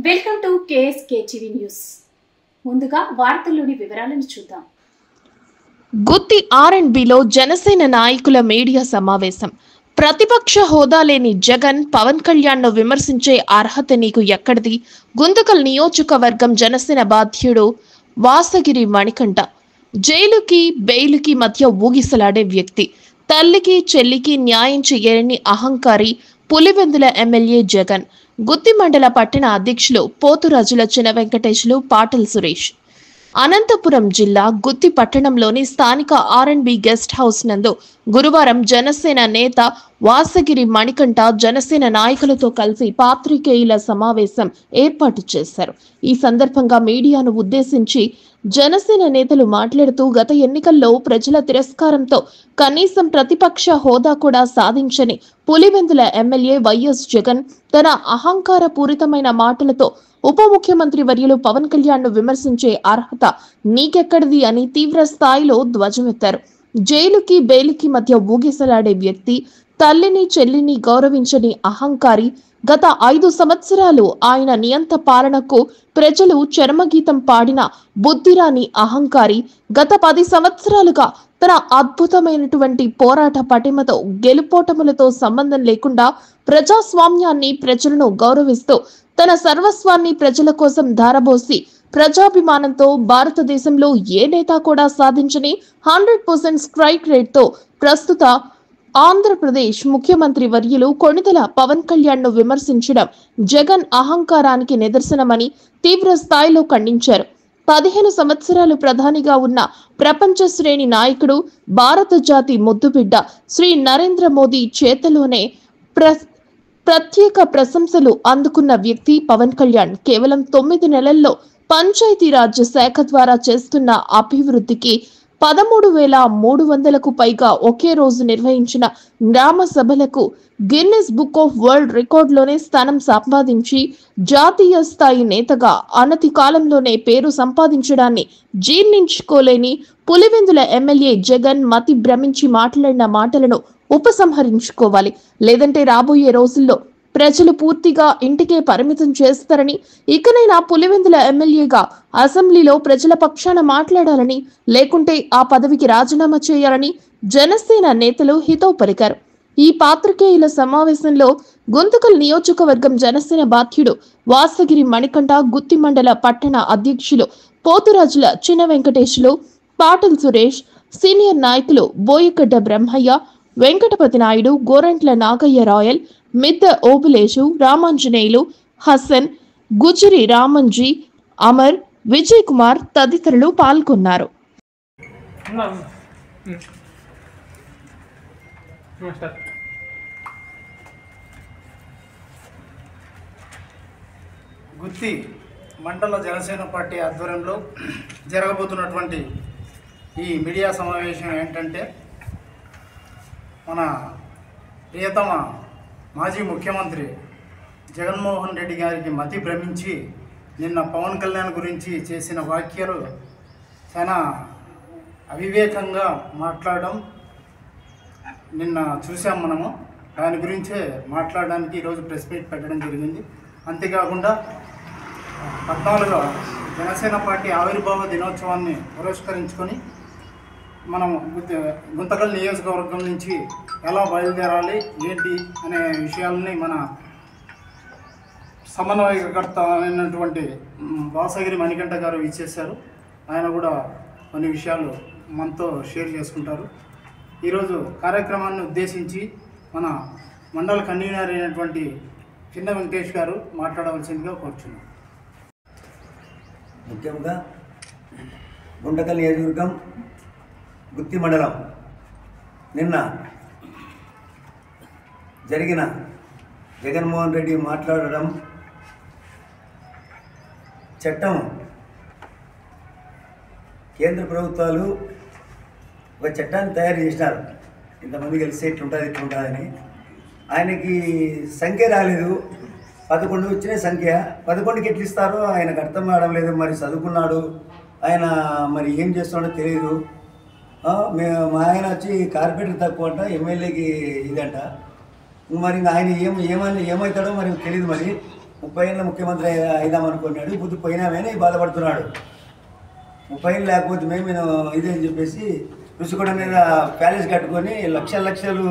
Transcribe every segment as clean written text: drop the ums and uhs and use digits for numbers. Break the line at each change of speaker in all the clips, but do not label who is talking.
Welcome to KSK TV news. ముందుగా వార్తల్లోని వివరాలను చూద్దాం.
గుత్తి R&Bలో జనసేన నాయకుల మీడియా సమావేశం. ప్రతిపక్ష హోదా లేని జగన్, పవన్ కళ్యాణ్ను విమర్శించే అర్హత నీకు ఎక్కడిది? గుంతకల్ నియోజకవర్గం జనసేన బాధ్యుడు వాసగిరి మణికంఠ. జైలుకి బెయిలుకి మధ్య ఊగిసలాడే వ్యక్తి. తల్లికి చెల్లికి న్యాయం చేయని అహంకారి పులివెందుల ఎమ్మెల్యే జగన్. గుత్తి మండల పట్టణ అధ్యక్షులు పోతురాజుల చిన్న వెంకటేశ్లు, పాటల్ సురేష్. అనంతపురం జిల్లా గుత్తి పట్టణంలోని స్థానిక R&B గెస్ట్ హౌస్ నందు గురువారం జనసేన నేత వాసగిరి మణికంఠ జనసేన నాయకులతో కలిసి పాత్రికేయుల సమావేశం ఏర్పాటు చేశారు. ఈ సందర్భంగా మీడియాను ఉద్దేశించి జనసేన నేతలు మాట్లాడుతూ, గత ఎన్నికల్లో ప్రజల తిరస్కారంతో కనీసం ప్రతిపక్ష హోదా కూడా సాధించని పులివెందుల ఎమ్మెల్యే వైఎస్ జగన్ తన అహంకార పూరితమైన మాటలతో ఉప ముఖ్యమంత్రి వర్యులు పవన్ కళ్యాణ్ ను విమర్శించే అర్హత నీకెక్కడిది అని తీవ్ర స్థాయిలో ధ్వజమెత్తారు. జైలుకి బెయిలుకి మధ్య ఊగిసలాడే వ్యక్తి, తల్లిని చెల్లిని గౌరవించని అహంకారి. గత 5 సంవత్సరాలు ఆయన నియంత పాలనకు ప్రజలు చరమగీతం పాడిన బుద్ధిరాని అహంకారి. గత 10 సంవత్సరాలుగా తన అద్భుతమైనటువంటి పోరాట పటిమతో గెలుపోటములతో సంబంధం లేకుండా ప్రజాస్వామ్యాన్ని, ప్రజలను గౌరవిస్తూ తన సర్వస్వాన్ని ప్రజల కోసం ధారబోసి ప్రజాభిమానంతో భారతదేశంలో ఏ నేత కూడా సాధించని 100% స్ట్రైక్ రేట్ తో ప్రస్తుత ఆంధ్రప్రదేశ్ ముఖ్యమంత్రి వర్యులు కొణిదెల పవన్ కళ్యాణ్ ను విమర్శించడం జగన్ అహంకారానికి నిదర్శనమని తీవ్ర స్థాయిలో ఖండించారు. 15 సంవత్సరాలు ప్రధానిగా ఉన్న ప్రపంచ శ్రేణి నాయకుడు, భారత జాతి ముద్దుబిడ్డ శ్రీ నరేంద్ర మోదీ చేతలోనే ప్రత్యేక ప్రశంసలు అందుకున్న వ్యక్తి పవన్ కళ్యాణ్. కేవలం 9 నెలల్లో పంచాయతీరాజ్ శాఖ ద్వారా చేస్తున్న అభివృద్ధికి 13,300కు పైగా ఒకే రోజు నిర్వహించిన గ్రామ సభలకు గిన్నిస్ బుక్ ఆఫ్ వరల్డ్ రికార్డులోనే స్థానం సంపాదించి జాతీయ స్థాయి నేతగా అనతి కాలంలోనే పేరు సంపాదించడాన్ని జీర్ణించుకోలేని పులివెందుల ఎమ్మెల్యే జగన్ మతి భ్రమించి మాట్లాడిన మాటలను ఉపసంహరించుకోవాలి. లేదంటే రాబోయే రోజుల్లో ప్రజలు పూర్తిగా ఇంటికే పరిమితం చేస్తారని, ఇకనైనా పులివెందుల ఎమ్మెల్యేగా అసెంబ్లీలో ప్రజల పక్షాన మాట్లాడాలని, లేకుంటే ఆ పదవికి రాజీనామా చేయాలని జనసేన నేతలు హితవు పలికారు. ఈ పాత్రికేయుల సమావేశంలో గుంతకల్ నియోజకవర్గం జనసేన బాధ్యుడు వాసగిరి మణికంఠ, గుత్తి మండల పట్టణ అధ్యక్షులు పోతురాజుల చిన్న వెంకటేశ్లు, పాటల్ సురేష్, సీనియర్ నాయకులు బోయగడ్డ బ్రహ్మయ్య, వెంకటపతి నాయుడు, గోరంట్ల నాగయ్య రాయల్, మిద్ద ఓబులేశు, రామాంజనేయులు, హసన్, గుజరి రామంజీ, అమర్, విజయ్ కుమార్ తదితరులు పాల్గొన్నారు.
గుత్తి మండల జనసేన పార్టీ ఆధ్వర్యంలో జరగబోతున్నటువంటి ఈ మీడియా సమావేశం ఏంటంటే, మన ప్రియతమ మాజీ ముఖ్యమంత్రి జగన్మోహన్ రెడ్డి గారికి మతి భ్రమించి నిన్న పవన్ కళ్యాణ్ గురించి చేసిన వ్యాఖ్యలు చాలా అవివేకంగా మాట్లాడడం నిన్న చూసాం మనము. దాని గురించే మాట్లాడడానికి ఈరోజు ప్రెస్ మీట్ పెట్టడం జరిగింది. అంతేకాకుండా 14వ జనసేన పార్టీ ఆవిర్భావ దినోత్సవాన్ని పురస్కరించుకొని మనం గుంతకల్ నియోజకవర్గం నుంచి ఎలా బయలుదేరాలి ఏంటి అనే విషయాలని మన సమన్వయకర్త అయినటువంటి వాసగిరి మణికంఠ గారు ఇచ్చేశారు. ఆయన కూడా కొన్ని విషయాలు మనతో షేర్ చేసుకుంటారు. ఈరోజు కార్యక్రమాన్ని ఉద్దేశించి మన మండల కన్వీనర్ అయినటువంటి చిన్న వెంకటేష్ గారు మాట్లాడవలసిందిగా కోరుచున్నాం.
ముఖ్యంగా గుంటకల్ నియోజకవర్గం గుత్తి మండలం నిన్న జరిగిన జగన్మోహన్ రెడ్డి మాట్లాడడం, చట్టం కేంద్ర ప్రభుత్వాలు ఒక చట్టాన్ని తయారు చేసినారు, ఇంతమంది కలిసి ఇట్లుంటుంది ఇట్లుంటుందని. ఆయనకి సంఖ్య రాలేదు, 11 వచ్చిన సంఖ్య 11కి ఎట్లు ఇస్తారో ఆయనకు అర్థం కావడం లేదు. మరి చదువుకున్నాడు ఆయన, మరి ఏం చేస్తున్నాడో తెలియదు. మా ఆయన వచ్చి కార్పొరేటర్ తక్కువ అంట, ఎమ్మెల్యేకి ఇదంట. మరి ఆయన ఏమవుతాడో మరి తెలియదు. మరి 30 ఏళ్ళ ముఖ్యమంత్రి అయిదామనుకున్నాడు. బుద్ధి పోయినామని బాధపడుతున్నాడు. 30 ఏళ్ళు లేకపోతే మేము ఇదేని చెప్పేసి రుషికొండ మీద ప్యాలెస్ కట్టుకొని లక్షలు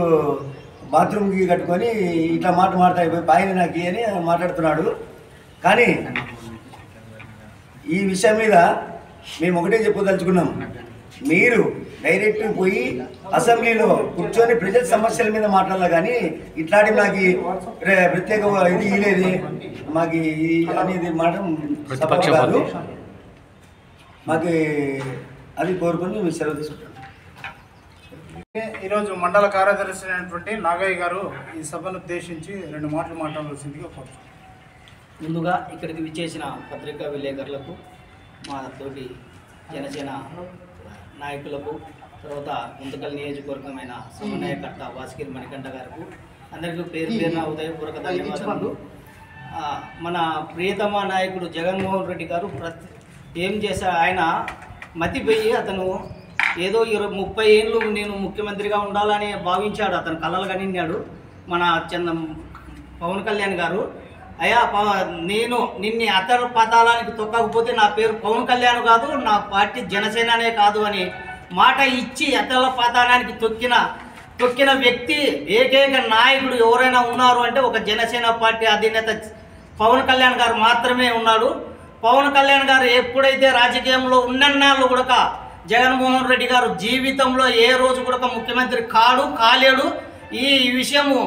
బాత్రూమ్కి కట్టుకొని ఇట్లా మాట్లాడిపోయి పాయని నాకు అని మాట్లాడుతున్నాడు. కానీ ఈ విషయం మీద మేము ఒకటే చెప్పదలుచుకున్నాం, మీరు డైరెక్ట్ పోయి అసెంబ్లీలో కూర్చొని ప్రజల సమస్యల మీద మాట్లాడాలి. కానీ ఇట్లాంటి మాకు ప్రత్యేక ఇది ఇలేదు మాకు అనేది మాట కాదు. మాకు అది కోరుకొని మీ సెలవు తీసుకుంటాం.
ఈరోజు మండల కార్యదర్శి అయినటువంటి నాగయ్య గారు ఈ సభను ఉద్దేశించి 2 మాటలు మాట్లాడాల్సిందిగా కోరుతున్నాను.
ముందుగా ఇక్కడికి విచ్చేసిన పత్రికా విలేకరులకు, మా తోటి జనసేన నాయకులకు, తర్వాత గుంతకల్ నియోజకవర్గమైన సమన్వయకర్త వాసుగిరి మణికంఠ గారికి అందరికీ పేరు పేరున ఉదయపూర్వక ధన్యవాదాలు. మన ప్రియతమ నాయకుడు జగన్మోహన్ రెడ్డి గారు ఏం చేశారు, ఆయన మతిపోయి అతను ఏదో 30 ఏళ్ళు నేను ముఖ్యమంత్రిగా ఉండాలని భావించాడు. అతను కలలు కనిన్నాడు. మన పవన్ కళ్యాణ్ గారు, అయ్యా నేను నిన్ను అతడు పతాలానికి తొక్కకపోతే నా పేరు పవన్ కళ్యాణ్ కాదు, నా పార్టీ జనసేననే కాదు అని మాట ఇచ్చి అతల పతాలానికి తొక్కిన వ్యక్తి ఏకైక నాయకుడు ఎవరైనా ఉన్నారు అంటే ఒక జనసేన పార్టీ అధినేత పవన్ కళ్యాణ్ గారు మాత్రమే ఉన్నాడు. పవన్ కళ్యాణ్ గారు ఎప్పుడైతే రాజకీయంలో ఉన్నన్నాళ్ళు కూడా జగన్మోహన్ రెడ్డి గారు జీవితంలో ఏ రోజు కూడా ముఖ్యమంత్రి కాలేడు. ఈ విషయము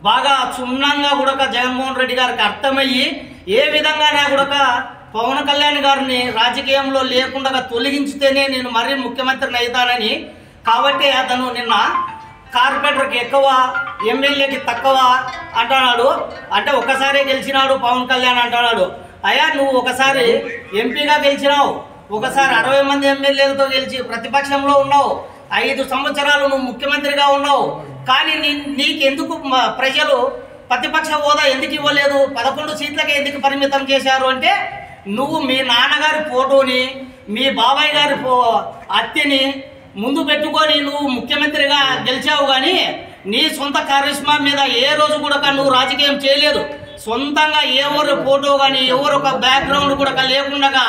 బాగా క్షుణ్ణంగా కూడా జగన్మోహన్ రెడ్డి గారికి అర్థమయ్యి ఏ విధంగానే కూడా పవన్ కళ్యాణ్ గారిని రాజకీయంలో లేకుండా తొలగించితేనే నేను మరీ ముఖ్యమంత్రిని అవుతానని, కాబట్టి అతను నిన్న కార్పొరేటర్కి ఎక్కువ ఎమ్మెల్యేకి తక్కువ అంటున్నాడు. అంటే ఒక్కసారి గెలిచినాడు పవన్ కళ్యాణ్ అంటున్నాడు. అయ్యా నువ్వు ఒకసారి ఎంపీగా గెలిచినావు, ఒకసారి 60 మంది ఎమ్మెల్యేలతో గెలిచి ప్రతిపక్షంలో ఉన్నావు, 5 సంవత్సరాలు నువ్వు ముఖ్యమంత్రిగా ఉన్నావు. కానీ నీకెందుకు ప్రజలు ప్రతిపక్ష హోదా ఎందుకు ఇవ్వలేదు, 11 సీట్లకే ఎందుకు పరిమితం చేశారు అంటే, నువ్వు మీ నాన్నగారి ఫోటోని మీ బాబాయ్ గారి అత్తెని ముందు పెట్టుకొని నువ్వు ముఖ్యమంత్రిగా గెలిచావు. కానీ నీ సొంత కరిష్మా మీద ఏ రోజు కూడా నువ్వు రాజకీయం చేయలేదు. సొంతంగా ఎవరు ఫోటో కానీ ఎవరు ఒక బ్యాక్గ్రౌండ్ కూడా లేకుండా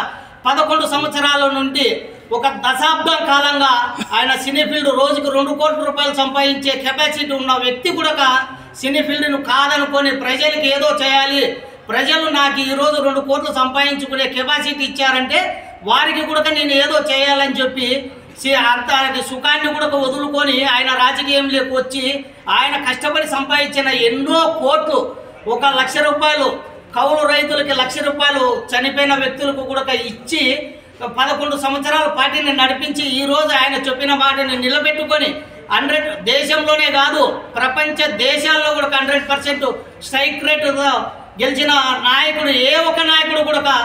11 సంవత్సరాల నుండి ఒక దశాబ్దం కాలంగా ఆయన సినీ ఫీల్డ్ రోజుకు 2 కోట్ల రూపాయలు సంపాదించే కెపాసిటీ ఉన్న వ్యక్తి కూడా సినీ ఫీల్డ్ను కాదనుకొని ప్రజలకి ఏదో చేయాలి, ప్రజలు నాకు ఈరోజు 2 కోట్లు సంపాదించుకునే కెపాసిటీ ఇచ్చారంటే వారికి కూడా నేను ఏదో చేయాలని చెప్పి అంత సుఖాన్ని కూడా వదులుకొని ఆయన రాజకీయంలోకి వచ్చి ఆయన కష్టపడి సంపాదించిన ఎన్నో కోట్లు, 1 లక్ష రూపాయలు కౌలు రైతులకి 1 లక్ష రూపాయలు చనిపోయిన వ్యక్తులకు కూడా ఇచ్చి 11 సంవత్సరాల పార్టీని నడిపించి ఈరోజు ఆయన చెప్పిన మాటని నిలబెట్టుకొని దేశంలోనే కాదు ప్రపంచ దేశాల్లో కూడా 100% స్ట్రైక్ రేట్ గెలిచిన నాయకుడు ఏ ఒక్క నాయకుడు కూడా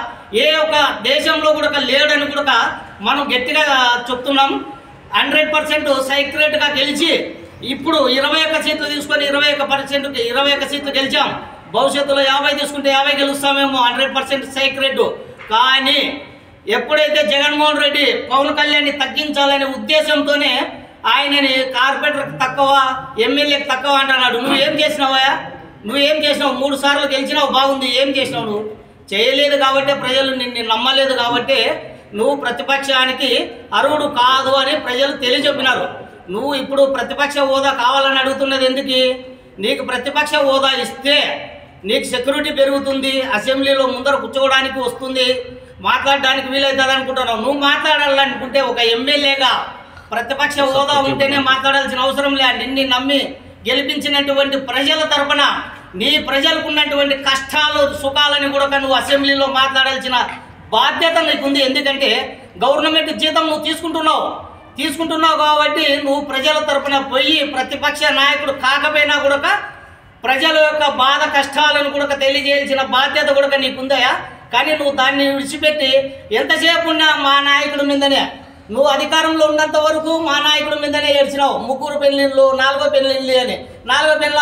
ఏ ఒక్క దేశంలో కూడా లేడని కూడా మనం గట్టిగా చెప్తున్నాం. 100% స్ట్రైక్ రేట్గా గెలిచి ఇప్పుడు 21 సీట్లు తీసుకొని 21 సీట్లు గెలిచాం. భవిష్యత్తులో 50 తీసుకుంటే 50 గెలుస్తామేమో 100% స్ట్రైక్ రేటు. కానీ ఎప్పుడైతే జగన్మోహన్ రెడ్డి పవన్ కళ్యాణ్ని తగ్గించాలనే ఉద్దేశంతోనే ఆయనని కార్పొరేటర్కి తక్కువ ఎమ్మెల్యేకి తక్కువ అంటున్నాడు. నువ్వేం చేసినావా? నువ్వేం చేసినావు? 3 సార్లు గెలిచినావు, బాగుంది. ఏం చేసినావు? నువ్వు చేయలేదు కాబట్టి ప్రజలు నిన్ను నమ్మలేదు కాబట్టి నువ్వు ప్రతిపక్షానికి అర్హుడు కాదు అని ప్రజలు తెలియజెప్పినారు. నువ్వు ఇప్పుడు ప్రతిపక్ష హోదా కావాలని అడుగుతున్నది ఎందుకు? నీకు ప్రతిపక్ష హోదా ఇస్తే నీకు సెక్యూరిటీ పెరుగుతుంది, అసెంబ్లీలో ముందర కూర్చోవడానికి వస్తుంది, మాట్లాడడానికి వీలవుతుంది అనుకుంటున్నావు. నువ్వు మాట్లాడాలనుకుంటే ఒక ఎమ్మెల్యేగా ప్రతిపక్ష హోదా ఉంటేనే మాట్లాడాల్సిన అవసరం లే. నిన్ను నమ్మి గెలిపించినటువంటి ప్రజల తరపున నీ ప్రజలకు ఉన్నటువంటి కష్టాలు సుఖాలని కూడా నువ్వు అసెంబ్లీలో మాట్లాడాల్సిన బాధ్యత నీకుంది. ఎందుకంటే గవర్నమెంట్ జీతం నువ్వు తీసుకుంటున్నావు కాబట్టి నువ్వు ప్రజల తరపున పోయి ప్రతిపక్ష నాయకుడు కాకపోయినా కూడా ప్రజల యొక్క బాధ కష్టాలను కూడా తెలియజేయాల్సిన బాధ్యత కూడా నీకుందయా. కానీ నువ్వు దాన్ని విడిచిపెట్టి ఎంతసేపు ఉన్నా మా నాయకుడి మీదనే, నువ్వు అధికారంలో ఉన్నంత వరకు మా నాయకుడి మీదనే ఏడ్చినావు. 3 పెళ్ళిళ్ళు 4వ పెళ్ళిళ్ళు అని 4వ పెళ్ళ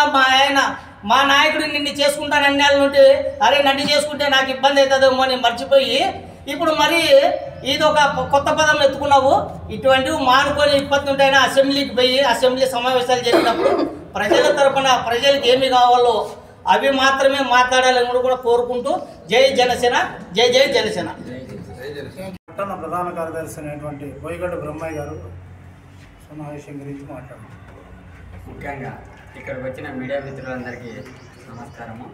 మా నాయకుడు నిన్ను చేసుకుంటానని నుండి అరే నన్ను చేసుకుంటే నాకు ఇబ్బంది అవుతుందేమో అని మర్చిపోయి ఇప్పుడు మరి ఇది ఒక కొత్త పదం ఎత్తుకున్నావు. ఇటువంటివి మానుకొని ఇప్పటింటైనా అసెంబ్లీకి పోయి అసెంబ్లీ సమావేశాలు జరిగినప్పుడు ప్రజల తరపున ప్రజలకు ఏమి కావాలో అవి మాత్రమే మాట్లాడాలని కూడా కోరుకుంటూ జై జనసేన, జై జై జనసేన.
పట్టణ ప్రధాన కార్యదర్శి అయినటువంటి బోయగడ్డ బ్రహ్మయ్య గారు సమావేశం గురించి మాట్లాడారు.
ముఖ్యంగా ఇక్కడికి వచ్చిన మీడియా మిత్రులందరికీ నమస్కారము.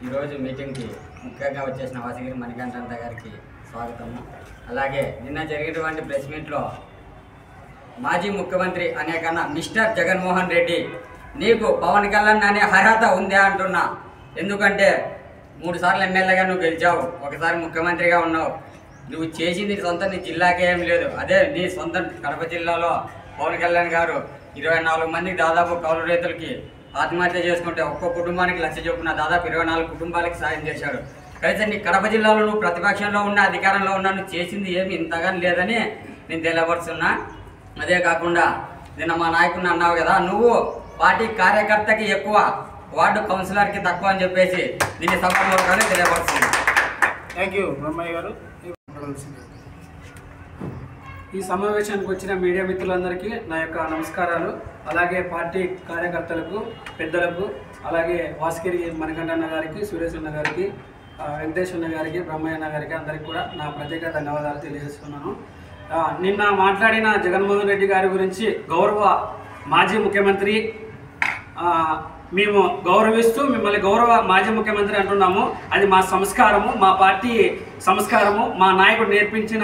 ఈరోజు మీటింగ్కి ముఖ్యంగా వచ్చేసిన వాసగిరి మణికంఠ గారికి స్వాగతము. అలాగే నిన్న జరిగినటువంటి ప్రెస్ మీట్లో మాజీ ముఖ్యమంత్రి అనే కన్నా మిస్టర్ జగన్మోహన్ రెడ్డి నీకు పవన్ కళ్యాణ్ అనే అర్హత ఉందా అంటున్నా. ఎందుకంటే 3 సార్లు ఎమ్మెల్యేగా నువ్వు గెలిచావు, ఒకసారి ముఖ్యమంత్రిగా ఉన్నావు. నువ్వు చేసింది సొంత నీ జిల్లాకే ఏం లేదు. అదే నీ సొంత కడప జిల్లాలో పవన్ కళ్యాణ్ గారు 24 మందికి దాదాపు కౌలు రైతులకి ఆత్మహత్య చేసుకుంటే ఒక్కో కుటుంబానికి 1,00,000 చొప్పున దాదాపు 24 కుటుంబాలకి సాయం చేశాడు. అయితే నీ కడప జిల్లాలో నువ్వు ప్రతిపక్షంలో ఉన్న అధికారంలో ఉన్నా నువ్వు చేసింది ఏమి ఇంతగా లేదని నేను తెలియపరుస్తున్నా. అదే కాకుండా నిన్న మా నాయకుడిని అన్నావు కదా, నువ్వు పార్టీ కార్యకర్తకి ఎక్కువ, వార్డు కౌన్సిలర్కి తక్కువ అని చెప్పేసి దీన్ని సభాముఖంగా తెలియపరుస్తున్నా.
థ్యాంక్ యూ బ్రహ్మయ్య గారు.
ఈ సమావేశానికి వచ్చిన మీడియా మిత్రులందరికీ నా యొక్క నమస్కారాలు. అలాగే పార్టీ కార్యకర్తలకు, పెద్దలకు, అలాగే వాసగిరి మణికంఠ అన్న గారికి, సురేష్ అన్న గారికి, వెంకటేష్ అన్న గారికి, బ్రహ్మయ్య అన్న గారికి అందరికీ కూడా నా ప్రత్యేక ధన్యవాదాలు తెలియజేస్తున్నాను. నిన్న మాట్లాడిన జగన్మోహన్ రెడ్డి గారి గురించి గౌరవ మాజీ ముఖ్యమంత్రి, మేము గౌరవిస్తూ మిమ్మల్ని గౌరవ మాజీ ముఖ్యమంత్రి అంటున్నాము. అది మా సంస్కారము, మా పార్టీ సంస్కారము, మా నాయకుడు నేర్పించిన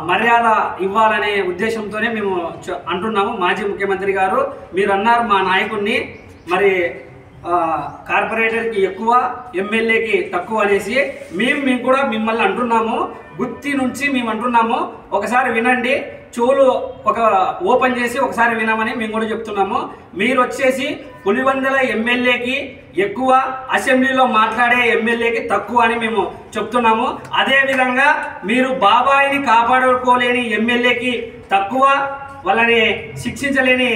మర్యాద ఇవ్వాలనే ఉద్దేశంతోనే మేము అంటున్నాము. మాజీ ముఖ్యమంత్రి గారు మీరు అన్నారు మా నాయకుడిని మరి కార్పొరేటర్కి ఎక్కువ, ఎమ్మెల్యేకి తక్కువ అనేసి. మేము కూడా మిమ్మల్ని అంటున్నాము, గుత్తి నుంచి మేము అంటున్నాము. ఒకసారి వినండి, చెవులు ఓపెన్ చేసి ఒకసారి వినమని మేము కూడా చెప్తున్నాము. మీరు వచ్చేసి పులివెందుల ఎమ్మెల్యేకి ఎక్కువ, అసెంబ్లీలో మాట్లాడే ఎమ్మెల్యేకి తక్కువ అని మేము చెప్తున్నాము. అదేవిధంగా మీరు బాబాయిని కాపాడుకోలేని ఎమ్మెల్యేకి తక్కువ, వాళ్ళని శిక్షించలేని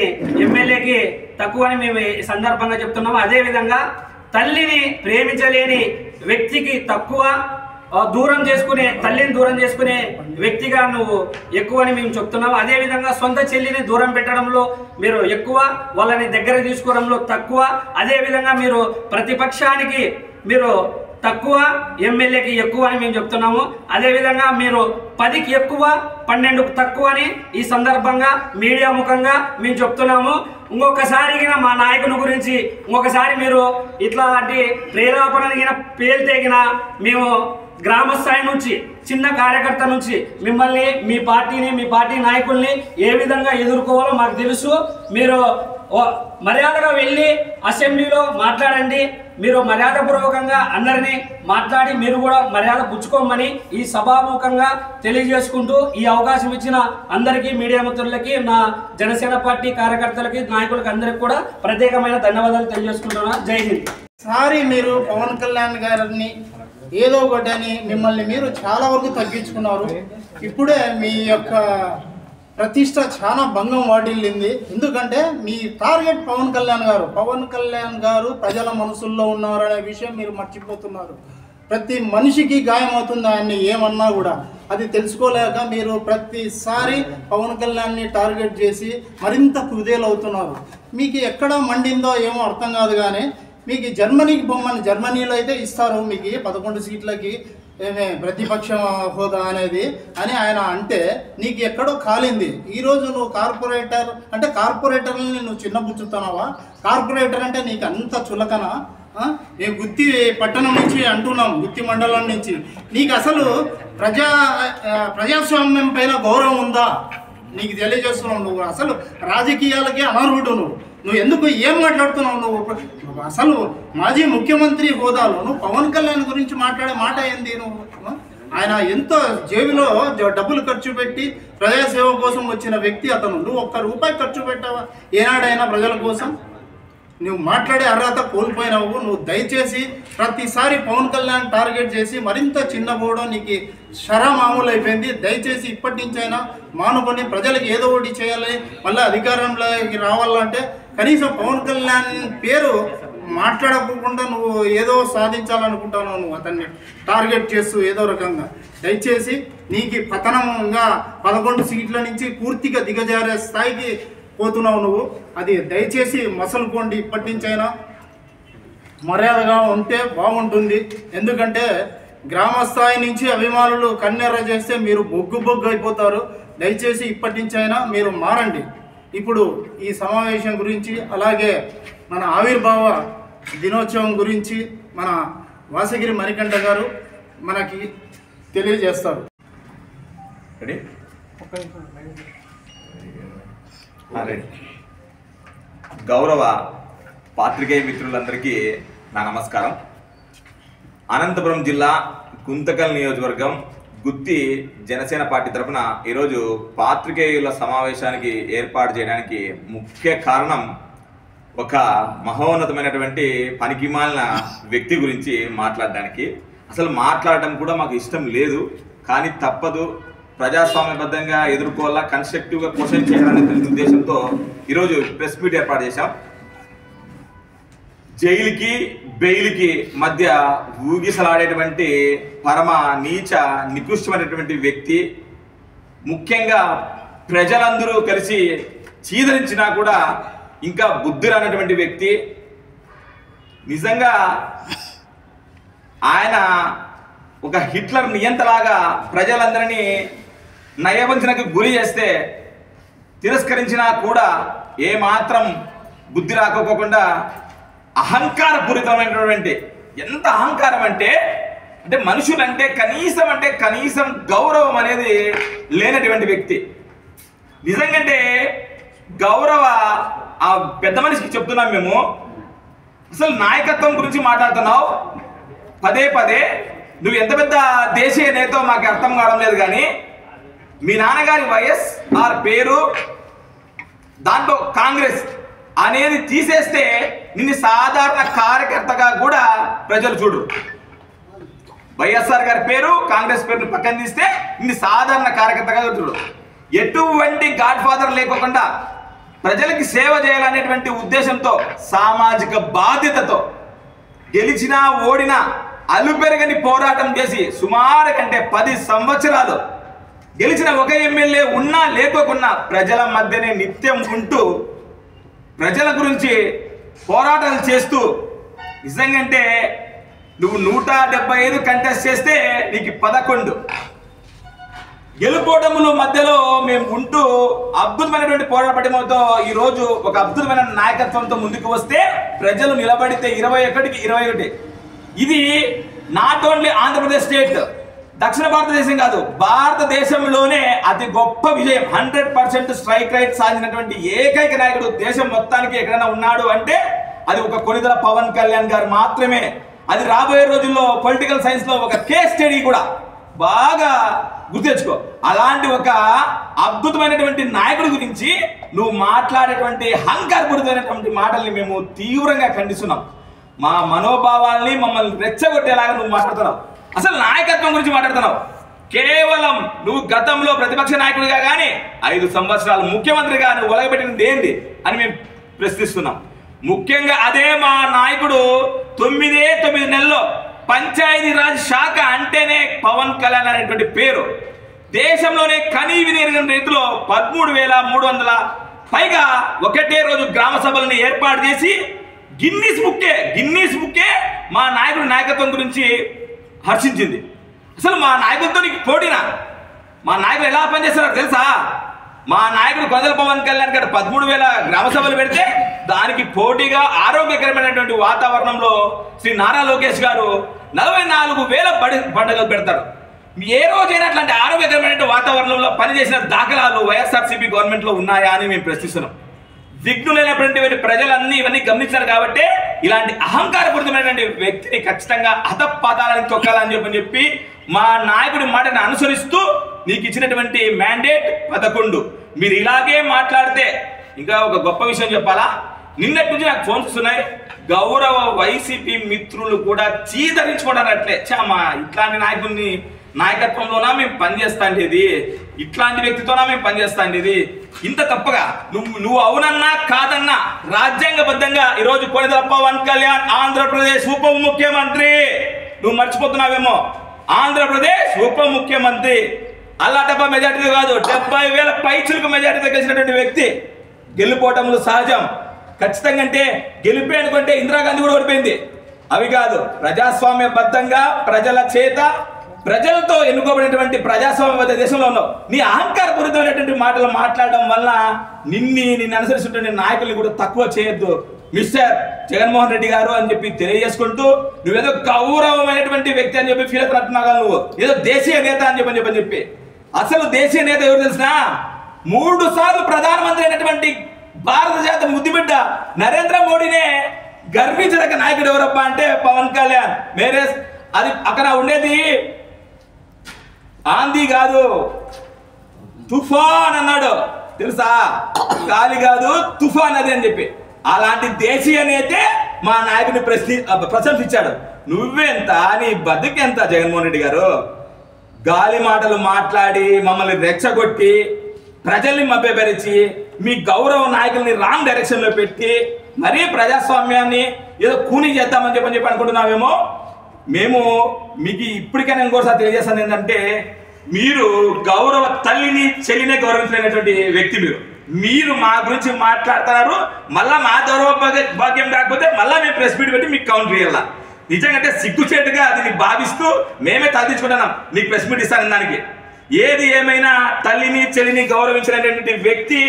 ఎమ్మెల్యేకి తక్కువ అని మేము ఈ సందర్భంగా చెప్తున్నాము. అదేవిధంగా తల్లిని ప్రేమించలేని వ్యక్తికి తక్కువ, తల్లిని దూరం చేసుకునే వ్యక్తిగా నువ్వు ఎక్కువ అని మేము చెప్తున్నాము. అదేవిధంగా సొంత చెల్లిని దూరం పెట్టడంలో మీరు ఎక్కువ, వాళ్ళని దగ్గర తీసుకోవడంలో తక్కువ. అదేవిధంగా మీరు ప్రతిపక్షానికి మీరు తక్కువ, ఎమ్మెల్యేకి ఎక్కువ అని మేము చెప్తున్నాము. అదేవిధంగా మీరు 10కి ఎక్కువ, 12కు తక్కువ అని ఈ సందర్భంగా మీడియా ముఖంగా మేము చెప్తున్నాము. ఇంకొకసారి మా నాయకుని గురించి ఇంకొకసారి మీరు ఇట్లాంటి ప్రేరేపణ పేల్తేగిన మేము గ్రామ స్థాయి నుంచి, చిన్న కార్యకర్త నుంచి మిమ్మల్ని, మీ పార్టీని, మీ పార్టీ నాయకుల్ని ఏ విధంగా ఎదుర్కోవాలో మాకు తెలుసు. మీరు మర్యాదగా వెళ్ళి అసెంబ్లీలో మాట్లాడండి. మీరు మర్యాదపూర్వకంగా అందరినీ మాట్లాడి మీరు కూడా మర్యాద పుచ్చుకోమని ఈ సభాముఖంగా తెలియజేసుకుంటూ ఈ అవకాశం ఇచ్చిన అందరికీ, మీడియా మిత్రులకి, నా జనసేన పార్టీ కార్యకర్తలకి, నాయకులకి అందరికీ కూడా ప్రత్యేకమైన ధన్యవాదాలు తెలియజేసుకుంటున్నా. జై హింద్.
సారి మీరు పవన్ కళ్యాణ్ గారిని ఏదో ఒకటి అని మిమ్మల్ని మీరు చాలా వరకు తగ్గించుకున్నారు. ఇప్పుడే మీ యొక్క ప్రతిష్ట చాలా భంగం వాటిల్లింది. ఎందుకంటే మీ టార్గెట్ పవన్ కళ్యాణ్ గారు. పవన్ కళ్యాణ్ గారు ప్రజల మనసుల్లో ఉన్నారనే విషయం మీరు మర్చిపోతున్నారు. ప్రతి మనిషికి గాయమవుతుంది ఆయన్ని ఏమన్నా కూడా. అది తెలుసుకోలేక మీరు ప్రతిసారి పవన్ కళ్యాణ్ని టార్గెట్ చేసి మరింత కుదేలవుతున్నారు. మీకు ఎక్కడ మండిందో ఏమో అర్థం కాదు. కానీ మీకు జర్మనీకి బొమ్మని, జర్మనీలో అయితే ఇస్తారు మీకు 11 సీట్లకి ప్రతిపక్ష హోదా అనేది అని ఆయన అంటే నీకు ఎక్కడో కాలింది. ఈరోజు నువ్వు కార్పొరేటర్ అంటే కార్పొరేటర్ని నువ్వు చిన్నబుచ్చుతున్నావా? కార్పొరేటర్ అంటే నీకు అంత చులకనా? మేము గుత్తి పట్టణం నుంచి అంటున్నాం, గుత్తి మండలం నుంచి. నీకు అసలు ప్రజాస్వామ్యం పైన గౌరవం ఉందా? నీకు తెలియజేస్తున్నావు. నువ్వు అసలు రాజకీయాలకి అనర్హుడు. నువ్వు ఎందుకు ఏం మాట్లాడుతున్నావు? నువ్వు అసలు మాజీ ముఖ్యమంత్రి హోదాలో నువ్వు పవన్ కళ్యాణ్ గురించి మాట్లాడే మాట ఏంది? నువ్వు ఆయన ఎంతో జేబులో డబ్బులు ఖర్చు పెట్టి ప్రజాసేవ కోసం వచ్చిన వ్యక్తి అతను. నువ్వు ₹1 ఖర్చు పెట్టావా ఏనాడైనా ప్రజల కోసం? నువ్వు మాట్లాడే అర్హత కోల్పోయినావు. నువ్వు దయచేసి ప్రతిసారి పవన్ కళ్యాణ్ టార్గెట్ చేసి మరింత చిన్నపోవడం నీకు మామూలు అయిపోయింది. దయచేసి ఇప్పటి నుంచైనా మానుకొని ప్రజలకు ఏదో ఒకటి చేయాలి. మళ్ళీ అధికారంలోకి రావాలంటే కనీసం పవన్ కళ్యాణ్ పేరు మాట్లాడకుండా నువ్వు ఏదో సాధించాలనుకుంటున్నావు. నువ్వు అతన్ని టార్గెట్ చేస్తూ ఏదో రకంగా. దయచేసి నీకు పతనంగా 11 సీట్ల నుంచి పూర్తిగా దిగజారే స్థాయికి పోతున్నావు నువ్వు. అది దయచేసి మసలుకోండి ఇప్పటి నుంచైనా. మర్యాదగా ఉంటే బాగుంటుంది. ఎందుకంటే గ్రామ స్థాయి నుంచి అభిమానులు కన్నెర్ర చేస్తే మీరు బొగ్గు అయిపోతారు. దయచేసి ఇప్పటి నుంచి అయినా మీరు మారండి. ఇప్పుడు ఈ సమావేశం గురించి అలాగే మన ఆవిర్భావ దినోత్సవం గురించి మన వాసగిరి మణికంఠ గారు మనకి తెలియజేస్తారు.
గౌరవ పాత్రికేయ మిత్రులందరికీ నా నమస్కారం. అనంతపురం జిల్లా గుంతకల్ నియోజకవర్గం గుత్తి జనసేన పార్టీ తరఫున ఈరోజు పాత్రికేయుల సమావేశానికి ఏర్పాటు చేయడానికి ముఖ్య కారణం ఒక మహోన్నతమైనటువంటి పనికిమాలిన వ్యక్తి గురించి మాట్లాడడానికి. అసలు మాట్లాడడం కూడా మాకు ఇష్టం లేదు, కానీ తప్పదు. ప్రజాస్వామ్యబద్ధంగా ఎదుర్కోవాలా, కన్స్ట్రక్టివ్గా క్వశ్చన్ చేయాలనే ఉద్దేశంతో ఈరోజు ప్రెస్ మీట్ ఏర్పాటు చేశాం. జైలుకి బెయిల్కి మధ్య ఊగిసలాడేటువంటి పరమ నీచ నికృష్టమైనటువంటి వ్యక్తి, ముఖ్యంగా ప్రజలందరూ కలిసి చీదరించినా కూడా ఇంకా బుద్ధి రానటువంటి వ్యక్తి. నిజంగా ఆయన ఒక హిట్లర్ నియంతలాగా ప్రజలందరినీ నయవంచనకు గురి చేస్తే తిరస్కరించినా కూడా ఏమాత్రం బుద్ధి రాకపోకుండా అహంకారపూరితమైనటువంటి, ఎంత అహంకారం అంటే మనుషులంటే కనీసం గౌరవం అనేది లేనటువంటి వ్యక్తి. నిజంగా గౌరవ ఆ పెద్ద మనిషికి చెప్తున్నాం మేము, అసలు నాయకత్వం గురించి మాట్లాడుతున్నావు పదే నువ్వు ఎంత పెద్ద దేశీయ నేతో మాకు అర్థం కావడం లేదు. కానీ మీ నాన్నగారి వైఎస్ఆర్ పేరు దాంట్లో కాంగ్రెస్ అనేది తీసేస్తే నిన్ను సాధారణ కార్యకర్తగా కూడా ప్రజలు చూడరు. వైఎస్ఆర్ గారి పేరు కాంగ్రెస్ పేరును పక్కన తీస్తే నిన్ను సాధారణ కార్యకర్తగా చూడరు. ఎటువంటి గాడ్ ఫాదర్ లేకోకుండా ప్రజలకి సేవ చేయాలనేటువంటి ఉద్దేశంతో, సామాజిక బాధ్యతతో గెలిచినా ఓడినా అలుపెరగని పోరాటం చేసి సుమారు కంటే 10 సంవత్సరాలు గెలిచిన ఒక ఎమ్మెల్యే ఉన్నా లేకోకున్నా ప్రజల మధ్యనే నిత్యం ఉంటూ ప్రజల గురించి పోరాటాలు చేస్తూ, నిజంగా నువ్వు 175 కంటెస్ట్ చేస్తే నీకు 11 గెలుపోవడముల మధ్యలో మేము ఉంటూ అద్భుతమైనటువంటి పోరాటంతో ఈరోజు ఒక అద్భుతమైన నాయకత్వంతో ముందుకు వస్తే ప్రజలు నిలబడితే 21కి 21. ఇది నాట్ ఓన్లీ ఆంధ్రప్రదేశ్ స్టేట్, దక్షిణ భారతదేశం కాదు, భారతదేశంలోనే అతి గొప్ప విజయం. 100% స్ట్రైక్ రేట్ సాధించినటువంటి ఏకైక నాయకుడు దేశం మొత్తానికి ఎక్కడైనా ఉన్నాడు అంటే అది ఒక కొనిదెల పవన్ కళ్యాణ్ గారు మాత్రమే. అది రాబోయే రోజుల్లో పొలిటికల్ సైన్స్ లో ఒక కేస్ స్టడీ కూడా బాగా గుర్తెచ్చుకో. అలాంటి ఒక అద్భుతమైనటువంటి నాయకుడి గురించి నువ్వు మాట్లాడేటువంటి అహంకారపూరితమైనటువంటి మాటల్ని మేము తీవ్రంగా ఖండిస్తున్నాం. మా మనోభావాల్ని మమ్మల్ని రెచ్చగొట్టేలాగా నువ్వు మాట్లాడుతున్నావు. అసలు నాయకత్వం గురించి మాట్లాడుతున్నావు. కేవలం నువ్వు గతంలో ప్రతిపక్ష నాయకుడిగా కానీ 5 సంవత్సరాలు ముఖ్యమంత్రిగా నువ్వు ఒలగబెట్టినది ఏంటి అని మేము ప్రశ్నిస్తున్నాం. ముఖ్యంగా అదే మా నాయకుడు 9 నెలల్లో పంచాయతీరాజ్ శాఖ అంటేనే పవన్ కళ్యాణ్ అనేటువంటి పేరు. దేశంలోనే కనీవిని ఎరుగని రీతిలో 13,300 పైగా ఒకటే రోజు గ్రామ సభలను ఏర్పాటు చేసి గిన్నీస్ బుక్కే మా నాయకుడి నాయకత్వం గురించి హర్షించింది. అసలు మా నాయకుడితో నీకు పోటీనా? మా నాయకుడు ఎలా పనిచేస్తున్నారో తెలుసా? మా నాయకుడు కొనిదెల పవన్ కళ్యాణ్ గారు 13,000 గ్రామ సభలు పెడితే దానికి పోటీగా ఆరోగ్యకరమైనటువంటి వాతావరణంలో శ్రీ నారా లోకేష్ గారు 44,000 పండుగలు పెడతారు. ఏ రోజైనా అట్లాంటి ఆరోగ్యకరమైన వాతావరణంలో పనిచేసిన దాఖలాలు వైఎస్ఆర్సీపీ గవర్నమెంట్లో ఉన్నాయా అని మేము ప్రశ్నిస్తున్నాం. దిగ్గులైనటువంటి ప్రజలన్నీ ఇవన్నీ గమనించారు కాబట్టి ఇలాంటి అహంకారపూరితమైనటువంటి వ్యక్తిని ఖచ్చితంగా అధపాతాలని తొక్కాలని చెప్పి మా నాయకుడి మాటను అనుసరిస్తూ నీకు ఇచ్చినటువంటి మ్యాండేట్ 11. మీరు ఇలాగే మాట్లాడితే ఇంకా ఒక గొప్ప విషయం చెప్పాలా, నిన్నటి నుంచి నాకు ఫోన్స్ వస్తున్నాయి. గౌరవ వైసీపీ మిత్రులు కూడా చీదరించుకోవడానికి అట్లే చామా ఇట్లాంటి నాయకుడిని నాయకత్వంలోనా మేము పనిచేస్తాండేది, ఇట్లాంటి వ్యక్తితోనా మేము పనిచేస్తాండేది. ఇంత తప్పగా నువ్వు అవునన్నా కాదన్నా రాజ్యాంగబద్ధంగా ఈరోజు కొనిదెల పవన్ కళ్యాణ్ ఆంధ్రప్రదేశ్ ఉప ముఖ్యమంత్రి. నువ్వు మర్చిపోతున్నావేమో, ఆంధ్రప్రదేశ్ ఉప ముఖ్యమంత్రి. అల్లాటప్ప మెజార్టీతో కాదు, 70,000 పైచులకు మెజార్టీతో గెలిచినటువంటి వ్యక్తి. గెలుపోవటములు సహజం ఖచ్చితంగా. అంటే గెలిపే అనుకుంటే ఇందిరాగాంధీ కూడా ఓడిపోయింది. అవి కాదు, ప్రజాస్వామ్యబద్ధంగా ప్రజల చేత ప్రజలతో ఎన్నుకోబడినటువంటి ప్రజాస్వామ్యబద్ధ దేశంలో ఉన్నావు. నీ అహంకారపూరితమైనటువంటి మాటలు మాట్లాడడం వల్ల నిన్ను అనుసరిస్తున్న నాయకుల్ని కూడా తక్కువ చేయొద్దు మిస్టర్ జగన్మోహన్ రెడ్డి గారు అని చెప్పి తెలియజేసుకుంటూ, నువ్వేదో గౌరవమైనటువంటి వ్యక్తి అని చెప్పి ఫీల్ అవుతున్నట్టున్నావు. నువ్వు ఏదో దేశీయ నేత అని చెప్పి అసలు దేశీయ నేత ఎవరు తెలిసినా 3 సార్లు ప్రధానమంత్రి అయినటువంటి భారత జాత ముద్దుబిడ్డ నరేంద్ర మోడీనే గర్వించదగ్గ నాయకుడు ఎవరబ్బా అంటే పవన్ కళ్యాణ్. వేరే అది అక్కడ ఉండేది ఆంధీ కాదు, తుఫాన్ అన్నాడు తెలుసా, గాలి కాదు తుఫాన్ అది అని చెప్పి. అలాంటి దేశీయ నేతే మా నాయకుని ప్రశంసించాడు. నువ్వెంత, నీ బతుకెంత జగన్మోహన్ రెడ్డి గారు? గాలి మాటలు మాట్లాడి మమ్మల్ని రెచ్చగొట్టి ప్రజల్ని మభ్యపరిచి మీ గౌరవ నాయకుల్ని రాంగ్ డైరెక్షన్ లో పెట్టి మరీ ప్రజాస్వామ్యాన్ని ఏదో కూని చేద్దామని చెప్పి అనుకుంటున్నామేమో. మేము మీకు ఇప్పటికైనా ఇంకోసారి తెలియజేస్తాను ఏంటంటే, మీరు గౌరవ తల్లిని చెల్లినే గౌరవించలేనటువంటి వ్యక్తి. మీరు మా గురించి మాట్లాడుతున్నారు, మళ్ళా మా గౌరవ భాగ్యం కాకపోతే మళ్ళా మేము ప్రెస్ మీట్ పెట్టి మీకు కౌంటర్ చేయాల. నిజంగా సిగ్గుచేటుగా అది భావిస్తూ మేమే తలదించుకుంటున్నాం నీకు ప్రెస్ మీట్ ఇస్తాను దానికి. ఏది ఏమైనా తల్లిని చెల్లిని గౌరవించినటువంటి వ్యక్తి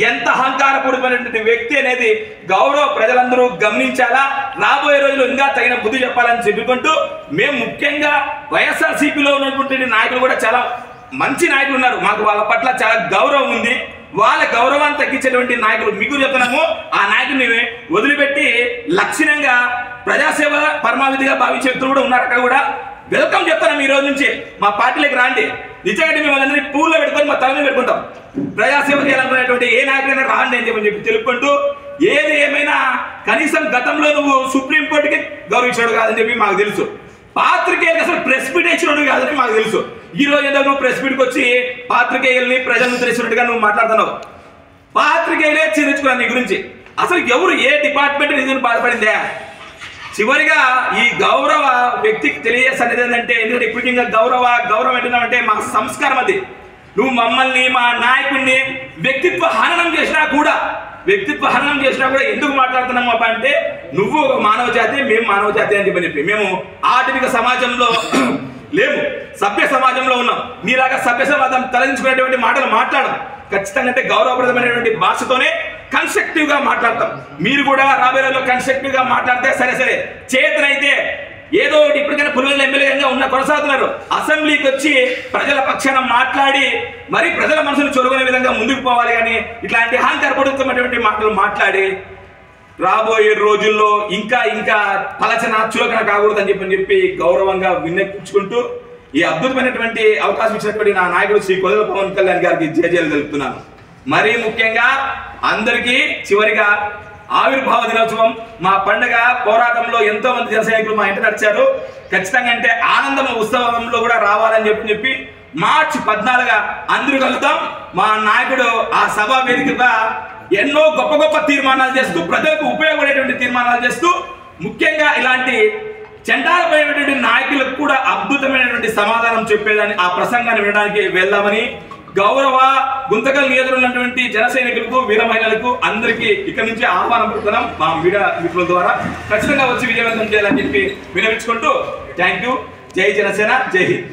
ఎంత అహంకారపూరితమైనటువంటి వ్యక్తి అనేది గౌరవ ప్రజలందరూ గమనించాలా. రాబోయే రోజులు ఇంకా తగిన బుద్ధి చెప్పాలని చెప్పుకుంటూ, మేము ముఖ్యంగా వైఎస్ఆర్సీపీలో ఉన్నటువంటి నాయకులు కూడా చాలా మంచి నాయకులు ఉన్నారు. మాకు వాళ్ళ పట్ల చాలా గౌరవం ఉంది. వాళ్ళ గౌరవాన్ని తగ్గించేటువంటి నాయకులు మీకు చెప్తున్నాము. ఆ నాయకుని వదిలిపెట్టి లక్షణంగా ప్రజాసేవ పరమావధిగా భావించే వ్యక్తులు కూడా ఉన్నారు. అక్కడ కూడా వెల్కమ్ చెప్తాను. ఈ రోజు నుంచి మా పార్టీలోకి రాండి. నిజంగా మిమ్మల్ని అందరినీ పూల్లో పెట్టుకొని మా తల మీద పెట్టుకుంటాం. ప్రజాసేవ చేయాలనుకునేటువంటి ఏ నాయకుడైనా రాండి అని చెప్పి తెలుపుకుంటూ, ఏది ఏమైనా కనీసం గతంలో నువ్వు సుప్రీంకోర్టుకి గౌరవించాడు కాదని చెప్పి మాకు తెలుసు. పాత్రికేయులకు అసలు ప్రెస్ మీట్ ఇచ్చినట్టు కాదని మాకు తెలుసు. ఈ రోజు ఏదో నువ్వు ప్రెస్ మీట్కి వచ్చి పాత్రికేయుల్ని ప్రజలను తెలిసినట్టుగా నువ్వు మాట్లాడుతున్నావు. పాత్రికేయులే చర్చించుకున్నాను నీ గురించి. అసలు ఎవరు ఏ డిపార్ట్మెంట్ నిధులు బాధపడిందే? చివరిగా ఈ గౌరవ వ్యక్తికి తెలియజేసేది ఏంటంటే, ఎందుకంటే ఇప్పటికీ ఇంకా గౌరవం ఏంటంటే మా సంస్కారం అది. నువ్వు మమ్మల్ని మా నాయకుడిని వ్యక్తిత్వ హననం చేసినా కూడా ఎందుకు మాట్లాడుతున్నాం అబ్బా అంటే, నువ్వు ఒక మానవ జాతి, మేము మానవ జాతి అని చెప్పి మేము ఆధునిక సమాజంలో లేము, సభ్య సమాజంలో ఉన్నాం. నీలాగా సభ్య సమాజం తలదించుకునేటువంటి మాటలు మాట్లాడడం ఖచ్చితంగా అంటే గౌరవప్రదమైనటువంటి భాషతోనే కన్స్ట్రక్టివ్ గా మాట్లాడతాం. మీరు కూడా రాబోయే రోజుల్లో కన్స్ట్రక్టివ్ గా మాట్లాడితే సరే చేతనైతే ఏదో ఒకటి ఇప్పటికైనా పులివెందుల ఎమ్మెల్యేగా ఉన్న కొనసాగుతున్నారు. అసెంబ్లీకి వచ్చి ప్రజల పక్షాన మాట్లాడి మరి ప్రజల మనసును చొరుగునే విధంగా ముందుకు పోవాలి. కానీ ఇట్లాంటి అహంకారపడుతున్నటువంటి మాటలు మాట్లాడి రాబోయే రోజుల్లో ఇంకా పలచన చులకన కాకూడదని చెప్పి గౌరవంగా విన్నపించుకుంటూ ఈ అద్భుతమైనటువంటి అవకాశం ఇచ్చినటువంటి నా నాయకుడు శ్రీ కొదల పవన్ కళ్యాణ్ గారికి జయజయలు తెలుపుతున్నాను. మరీ ముఖ్యంగా అందరికీ చివరిగా ఆవిర్భావ దినోత్సవం మా పండుగ పోరాటంలో ఎంతో మంది జన సైనికులు మా ఇంటి నడిచారు. ఖచ్చితంగా అంటే ఆనందం ఉత్సవంలో కూడా రావాలని చెప్పి మార్చి 14 అందరూ కలుద్దాం. మా నాయకుడు ఆ సభా వేదికగా ఎన్నో గొప్ప తీర్మానాలు చేస్తూ ప్రజలకు ఉపయోగపడేటువంటి తీర్మానాలు చేస్తూ ముఖ్యంగా ఇలాంటి చండాలమైనటువంటి నాయకులకు కూడా అద్భుతమైనటువంటి సమాధానం చెప్పేదాన్ని ఆ ప్రసంగాన్ని వినడానికి వెళ్దామని గౌరవ గుంతకల్ నియోజకవర్గంలో ఉన్నటువంటి జన సైనికులకు వీర మహిళలకు అందరికీ ఇక్కడ నుంచి ఆహ్వానం పెడుతున్నాం. మా మీడియా మిత్రుల ద్వారా ఖచ్చితంగా వచ్చి విజయవంతం చేయాలని చెప్పి వినవించుకుంటూ థ్యాంక్ యూ. జై జనసేన, జై హింద్.